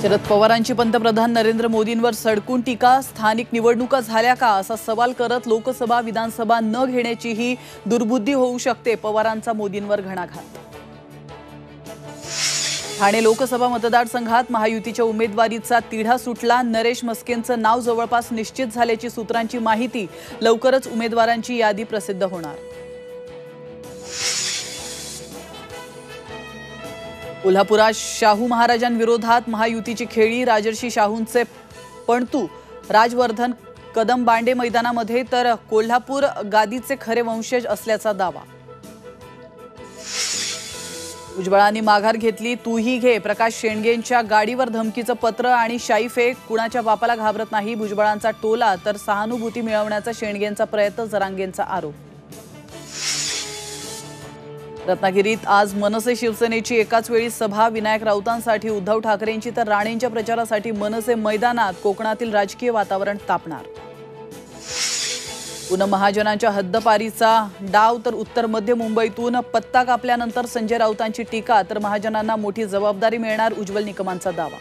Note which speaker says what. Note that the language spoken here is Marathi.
Speaker 1: शरद पवारांची पंतप्रधान नरेंद्र मोदींवर सडकून टीका। स्थानिक निवडणुका झाल्या का असा सवाल करत लोकसभा विधानसभा न घेण्याची ही दुर्बुद्धी होऊ शकते। पवारांचा मोदींवर घणाघात। ठाणे लोकसभा मतदारसंघात महायुतीच्या उमेदवारीचा तिढा सुटला। नरेश मस्केंचं नाव जवळपास निश्चित झाल्याची सूत्रांची माहिती। लवकरच उमेदवारांची यादी प्रसिद्ध होणार। कोल्हापुरात शाहू महाराजांविरोधात महायुतीची खेळी। राजर्षी शाहूंचे पणतू राजवर्धन कदम बांडे मैदानामध्ये तर कोल्हापूर गादीचे खरे वंशज असल्याचा दावा। भुजबळांनी माघार घेतली, तूही घे। प्रकाश शेंडगेंच्या गाडीवर धमकीचं पत्र आणि शाई फेक। कुणाच्या बापाला घाबरत नाही भुजबळांचा टोला, तर सहानुभूती मिळवण्याचा शेंडगेंचा प्रयत्न, जरांगेंचा आरोप। रत्नागिरीत आज मनसे शिवसेनेची एकाच वेळी सभा। विनायक राऊतांसाठी उद्धव ठाकरेंची तर राणेंच्या प्रचारासाठी मनसे मैदानात। कोकणातील राजकीय वातावरण तापणार। पुन्हा महाजनांच्या हद्दपारीचा डाव, तर उत्तर मध्य मुंबईतून पत्ता कापल्यानंतर संजय राऊतांची टीका, तर महाजनांना मोठी जबाबदारी मिळणार उज्ज्वल निकमांचा दावा।